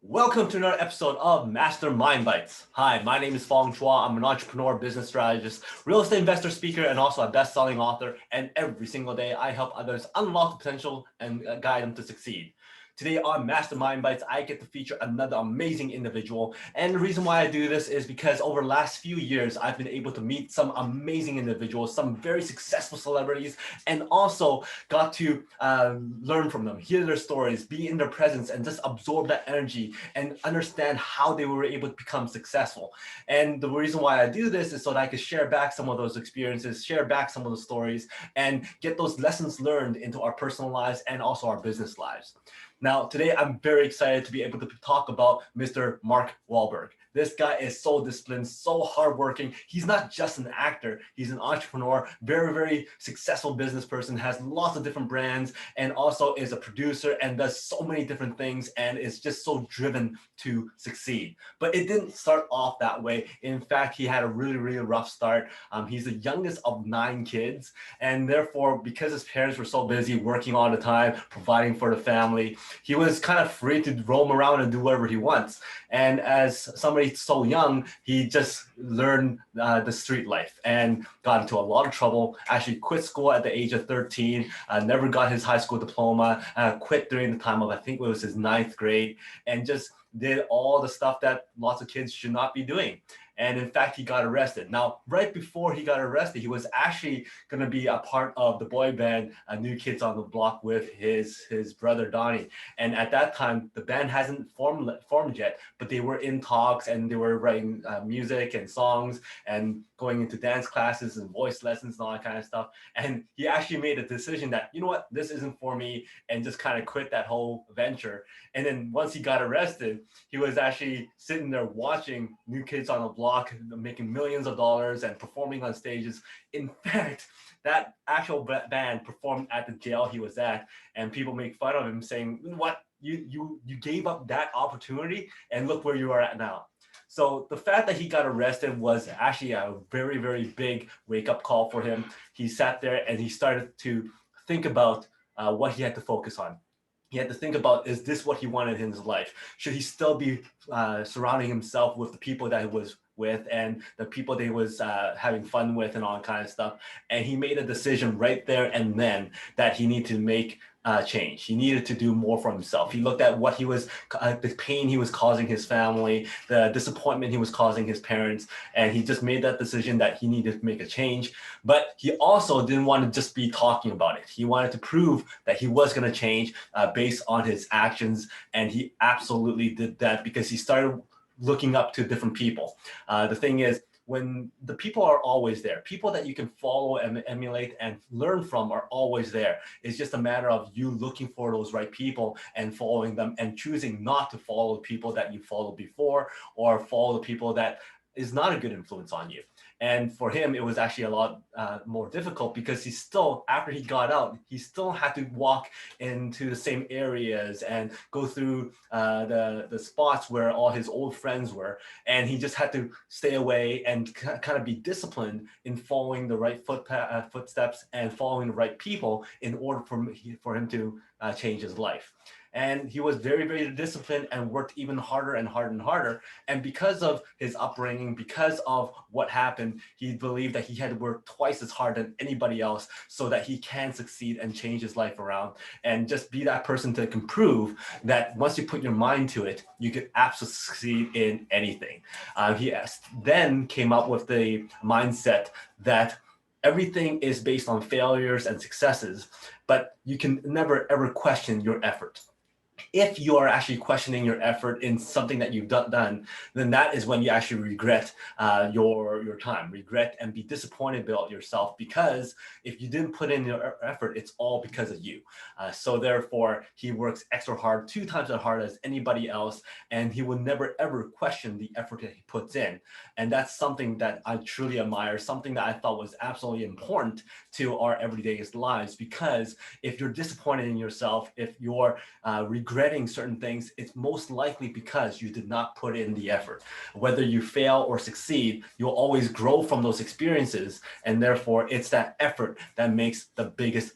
Welcome to another episode of Mastermind Bites. Hi, my name is Fong. I'm an entrepreneur, business strategist, real estate investor, speaker, and also a best-selling author. And every single day, I help others unlock the potential and guide them to succeed. Today on Mastermind Bites, I get to feature another amazing individual. And the reason why I do this is because over the last few years, I've been able to meet some amazing individuals, some very successful celebrities, and also got to learn from them, hear their stories, be in their presence, and just absorb that energy and understand how they were able to become successful. And the reason why I do this is so that I can share back some of those experiences, share back some of the stories, and get those lessons learned into our personal lives and also our business lives. Now, today I'm very excited to be able to talk about Mr. Mark Wahlberg. This guy is so disciplined, so hardworking. He's not just an actor. He's an entrepreneur, very, very successful business person, has lots of different brands, and also is a producer and does so many different things and is just so driven to succeed. But it didn't start off that way. In fact, he had a really, really rough start. He's the youngest of 9 kids. And therefore, because his parents were so busy working all the time, providing for the family, he was kind of free to roam around and do whatever he wants. And as somebody so young, he just learned the street life and got into a lot of trouble. Actually quit school at the age of 13, never got his high school diploma, quit during the time of, I think it was his 9th grade, and just did all the stuff that lots of kids should not be doing. And in fact, he got arrested. Now, right before he got arrested, he was actually going to be a part of the boy band, New Kids on the Block, with his brother Donnie. And at that time, the band hasn't formed yet, but they were in talks and they were writing music and songs and going into dance classes and voice lessons and all that kind of stuff. And he actually made a decision that, you know what, this isn't for me, and just kind of quit that whole venture. And then once he got arrested, he was actually sitting there watching New Kids on the Block making millions of dollars and performing on stages. In fact, that actual band performed at the jail he was at, and people make fun of him saying, what, you gave up that opportunity and look where you are at now. So the fact that he got arrested was actually a very, very big wake-up call for him. He sat there and he started to think about what he had to focus on. He had to think about, is this what he wanted in his life? Should he still be surrounding himself with the people that he was with and the people that he was having fun with and all that kind of stuff? And he made a decision right there and then that he needed to make change. He needed to do more for himself. He looked at what he was, the pain he was causing his family, the disappointment he was causing his parents, and he just made that decision that he needed to make a change. But he also didn't want to just be talking about it. He wanted to prove that he was going to change based on his actions, and he absolutely did that because he started looking up to different people. The thing is, when the people are always there, people that you can follow and emulate and learn from are always there. It's just a matter of you looking for those right people and following them and choosing not to follow people that you followed before or follow the people that is not a good influence on you. And for him, it was actually a lot more difficult because he still, after he got out, he still had to walk into the same areas and go through the spots where all his old friends were. And he just had to stay away and kind of be disciplined in following the right footsteps and following the right people in order for him to change his life. And he was very, very disciplined and worked even harder and harder and harder. And because of his upbringing, because of what happened, he believed that he had to work twice as hard than anybody else so that he can succeed and change his life around and just be that person that can prove that once you put your mind to it, you can absolutely succeed in anything. He then came up with the mindset that everything is based on failures and successes, but you can never, ever question your effort. If you are actually questioning your effort in something that you've done, then that is when you actually regret your time, regret and be disappointed about yourself, because if you didn't put in your effort, it's all because of you. So therefore, he works extra hard, 2 times as hard as anybody else, and he will never ever question the effort that he puts in. And that's something that I truly admire, something that I thought was absolutely important to our everyday lives, because if you're disappointed in yourself, if you're regretting certain things, it's most likely because you did not put in the effort. Whether you fail or succeed, you'll always grow from those experiences, and therefore it's that effort that makes the biggest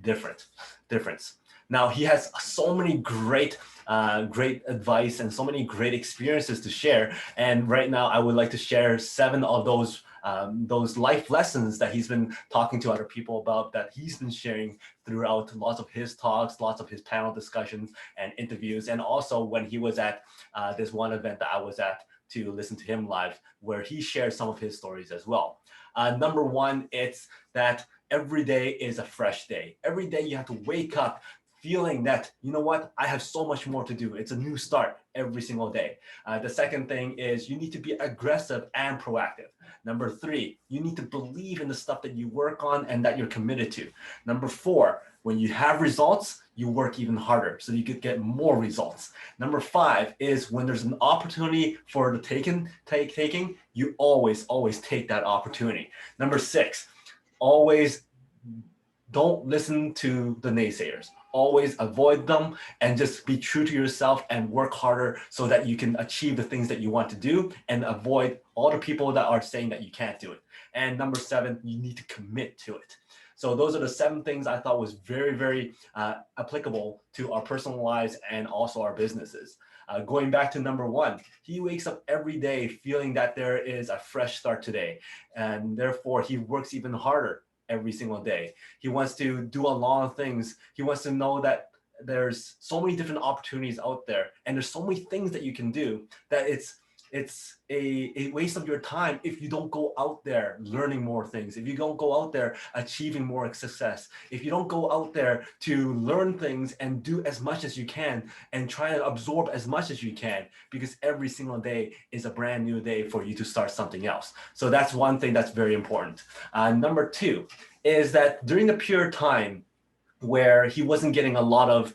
difference. Now, he has so many great advice and so many great experiences to share. And right now, I would like to share 7 of those life lessons that he's been talking to other people about, that he's been sharing throughout lots of his talks, lots of his panel discussions and interviews, and also when he was at this one event that I was at to listen to him live, where he shared some of his stories as well. Number one, it's that every day is a fresh day. Every day you have to wake up feeling that, you know what, I have so much more to do. It's a new start every single day. The second thing is you need to be aggressive and proactive. Number 3, you need to believe in the stuff that you work on and that you're committed to. Number 4, when you have results, you work even harder so you could get more results. Number 5 is when there's an opportunity for the taking, you always take that opportunity. Number 6, always don't listen to the naysayers. Always avoid them and just be true to yourself and work harder so that you can achieve the things that you want to do and avoid all the people that are saying that you can't do it. And number 7, you need to commit to it. So those are the 7 things I thought was very applicable to our personal lives and also our businesses. Going back to number 1, he wakes up every day feeling that there is a fresh start today, and therefore he works even harder every single day. He wants to do a lot of things. He wants to know that there's so many different opportunities out there, and there's so many things that you can do that it's a waste of your time if you don't go out there learning more things, if you don't go out there achieving more success, if you don't go out there to learn things and do as much as you can and try to absorb as much as you can, because every single day is a brand new day for you to start something else. So that's one thing that's very important. Number 2 is that during the period of time where he wasn't getting a lot of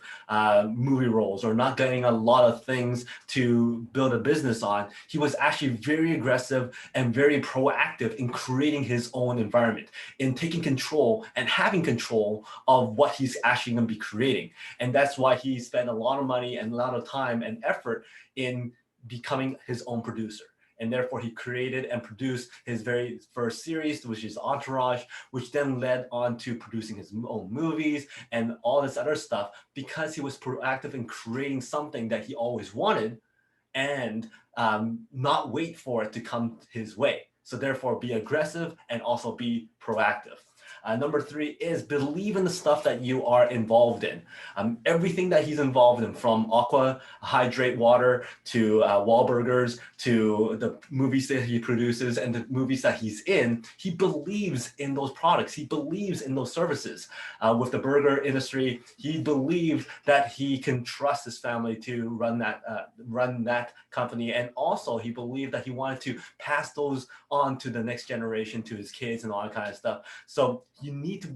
movie roles or not getting a lot of things to build a business on, he was actually very aggressive and very proactive in creating his own environment, in taking control and having control of what he's actually going to be creating. And that's why he spent a lot of money and a lot of time and effort in becoming his own producer. And therefore, he created and produced his very first series, which is Entourage, which then led on to producing his own movies and all this other stuff, because he was proactive in creating something that he always wanted and not wait for it to come his way. So therefore, be aggressive and also be proactive. Number 3 is believe in the stuff that you are involved in. Everything that he's involved in, from Aqua Hydrate Water to Wahlburgers to the movies that he produces and the movies that he's in, he believes in those products. He believes in those services. With the burger industry, he believed that he can trust his family to run that company. And also he believed that he wanted to pass those on to the next generation, to his kids and all that kind of stuff. So you need to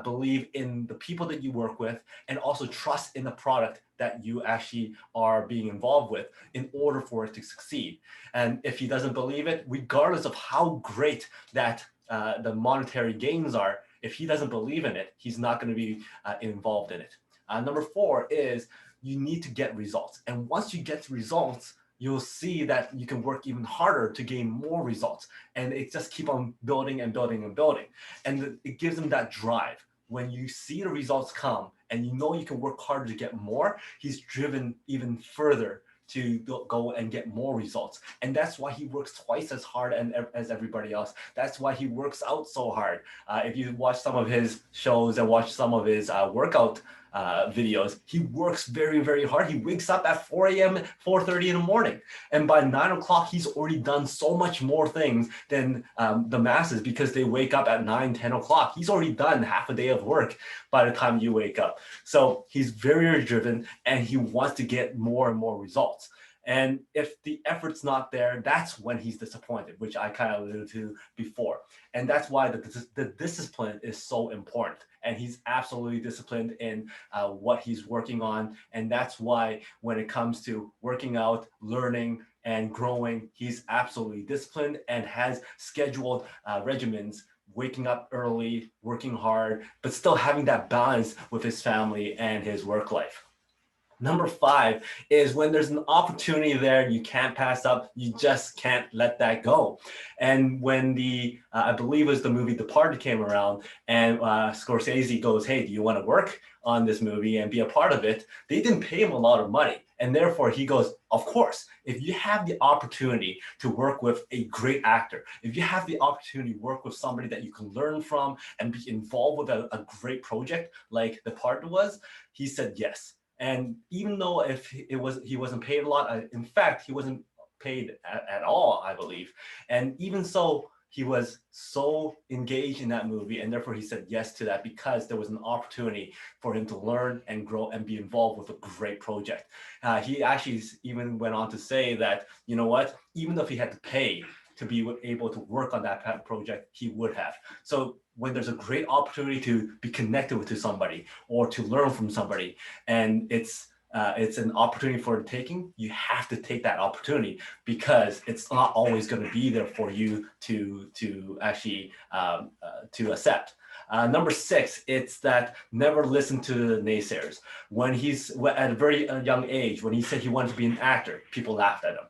believe in the people that you work with and also trust in the product that you actually are being involved with in order for it to succeed. And if he doesn't believe it, regardless of how great that the monetary gains are, if he doesn't believe in it, he's not going to be involved in it. Number 4 is you need to get results. And once you get results, you'll see that you can work even harder to gain more results. And it just keep on building and building and building. And it gives them that drive. When you see the results come and you know you can work harder to get more, he's driven even further to go and get more results. And that's why he works twice as hard as everybody else. That's why he works out so hard. If you watch some of his shows and watch some of his workout videos, he works very hard. He wakes up at 4 a.m., 4:30 in the morning. And by 9 o'clock, he's already done so much more things than the masses, because they wake up at 9, 10 o'clock. He's already done half a day of work by the time you wake up. So he's very driven and he wants to get more and more results. And if the effort's not there, that's when he's disappointed, which I kind of alluded to before. And that's why the discipline is so important. And he's absolutely disciplined in what he's working on. And that's why when it comes to working out, learning, and growing, he's absolutely disciplined and has scheduled regimens, waking up early, working hard, but still having that balance with his family and his work life. Number 5 is when there's an opportunity there you can't pass up, you just can't let that go. And when I believe it was the movie Departed came around, and Scorsese goes, hey, do you want to work on this movie and be a part of it? They didn't pay him a lot of money. And therefore he goes, of course, if you have the opportunity to work with a great actor, if you have the opportunity to work with somebody that you can learn from and be involved with a great project like Departed was, he said yes. And even though if he wasn't paid a lot, in fact, he wasn't paid at all, I believe. And even so, he was so engaged in that movie, and therefore he said yes to that because there was an opportunity for him to learn and grow and be involved with a great project. He actually even went on to say that, you know what, even if he had to pay to be able to work on that project, he would have. So when there's a great opportunity to be connected with somebody or to learn from somebody, and it's an opportunity for the taking, you have to take that opportunity because it's not always going to be there for you to actually to accept. Number 6, it's that never listen to the naysayers. When he's at a very young age, when he said he wanted to be an actor, people laughed at him.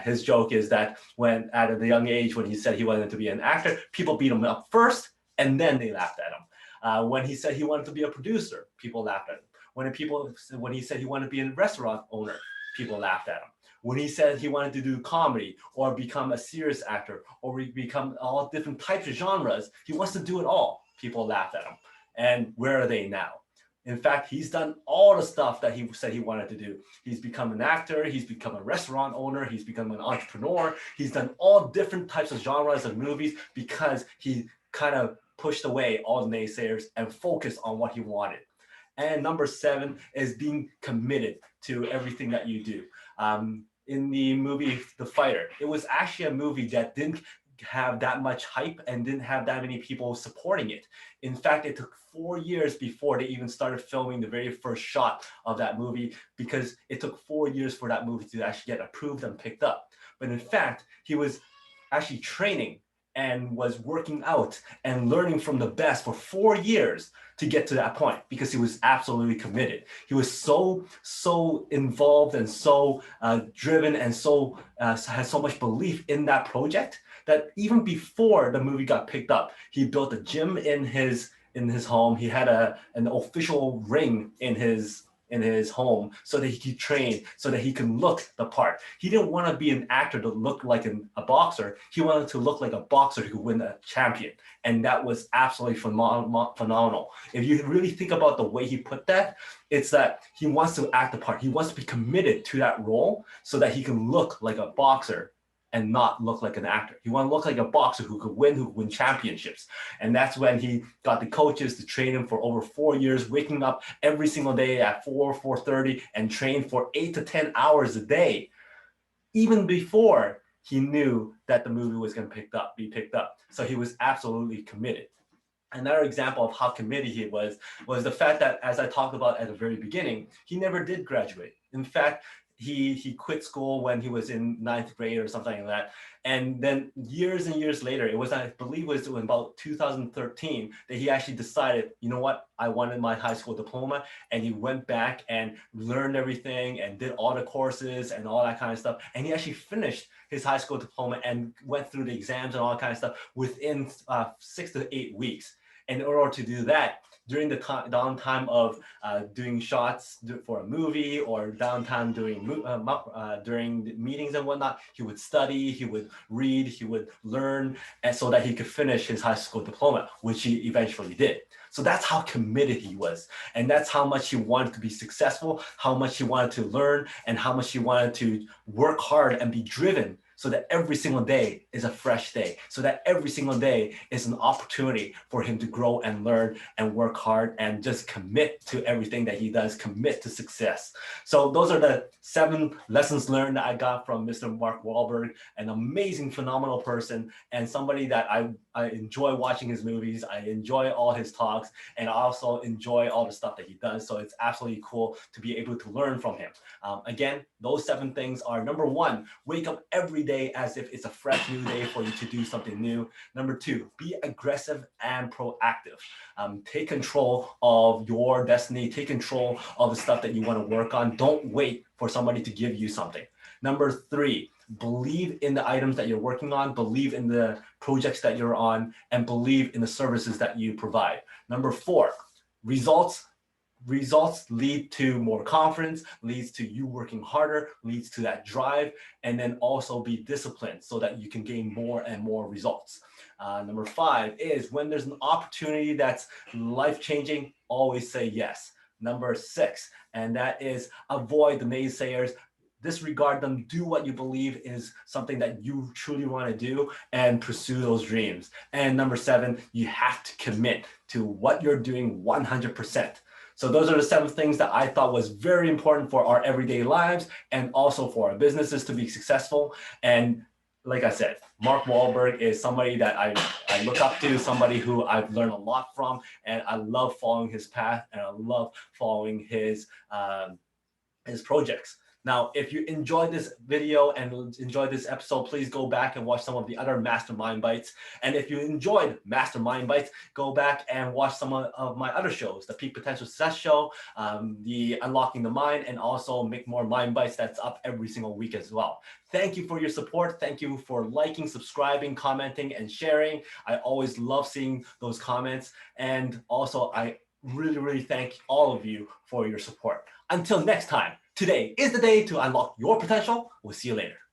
His joke is that when at the young age, when he said he wanted to be an actor, people beat him up first and then they laughed at him. When he said he wanted to be a producer, people laughed at him. When he said he wanted to be a restaurant owner, people laughed at him. When he said he wanted to do comedy or become a serious actor or become all different types of genres, he wants to do it all, people laughed at him. And where are they now? In fact, he's done all the stuff that he said he wanted to do. He's become an actor, he's become a restaurant owner, he's become an entrepreneur. He's done all different types of genres of movies because he kind of pushed away all the naysayers and focused on what he wanted. And number 7 is being committed to everything that you do. In the movie The Fighter, it was actually a movie that didn't have that much hype and didn't have that many people supporting it. In fact, it took 4 years before they even started filming the very first shot of that movie because it took 4 years for that movie to actually get approved and picked up. But in fact, he was actually training and was working out and learning from the best for 4 years to get to that point because he was absolutely committed. He was so involved and so driven and so had so much belief in that project that even before the movie got picked up, he built a gym in his home. He had an official ring in his home so that he could train, so that he can look the part. He didn't want to be an actor to look like a boxer. He wanted to look like a boxer who could win a champion. And that was absolutely phenomenal. If you really think about the way he put that, it's that he wants to act the part. He wants to be committed to that role so that he can look like a boxer and not look like an actor. He wanted to look like a boxer who could win championships. And that's when he got the coaches to train him for over 4 years, waking up every single day at 4:30 and train for 8 to 10 hours a day, even before he knew that the movie was going to be picked up. So he was absolutely committed. Another example of how committed he was the fact that, as I talked about at the very beginning, he never did graduate. In fact, he quit school when he was in 9th grade or something like that. And then years and years later, it was, I believe it was in about 2013 that he actually decided, you know what, I wanted my high school diploma. And he went back and learned everything and did all the courses and all that kind of stuff. And he actually finished his high school diploma and went through the exams and all that kind of stuff within 6 to 8 weeks. And in order to do that, during the downtime of doing shots for a movie or downtime during the meetings and whatnot, he would study, he would read, he would learn, and so that he could finish his high school diploma, which he eventually did. So that's how committed he was. And that's how much he wanted to be successful, how much he wanted to learn, and how much he wanted to work hard and be driven so that every single day is a fresh day, so that every single day is an opportunity for him to grow and learn and work hard and just commit to everything that he does, commit to success. So those are the 7 lessons learned that I got from Mr. Mark Wahlberg, an amazing, phenomenal person, and somebody that I enjoy watching his movies. I enjoy all his talks, and I also enjoy all the stuff that he does. So it's absolutely cool to be able to learn from him. Again, those 7 things are: number 1, wake up every day as if it's a fresh new day for you to do something new. Number 2, be aggressive and proactive. Take control of your destiny. Take control of the stuff that you want to work on. Don't wait for somebody to give you something. Number 3, believe in the items that you're working on, believe in the projects that you're on, and believe in the services that you provide. Number 4, results lead to more confidence, leads to you working harder, leads to that drive, and then also be disciplined so that you can gain more and more results. Number 5 is when there's an opportunity that's life-changing, always say yes. Number 6, and that is avoid the naysayers. Disregard them, do what you believe is something that you truly want to do, and pursue those dreams. And number 7, you have to commit to what you're doing 100%. So those are the 7 things that I thought was very important for our everyday lives and also for our businesses to be successful. And like I said, Mark Wahlberg is somebody that I look up to, somebody who I've learned a lot from, and I love following his path, and I love following his projects. Now, if you enjoyed this video and enjoyed this episode, please go back and watch some of the other Mastermind Bites. And if you enjoyed Mastermind Bites, go back and watch some of my other shows, the Peak Potential Success Show, the Unlocking the Mind, and also Make More Mind Bites that's up every single week as well. Thank you for your support. Thank you for liking, subscribing, commenting, and sharing. I always love seeing those comments. And also, I really thank all of you for your support. Until next time, today is the day to unlock your potential. We'll see you later.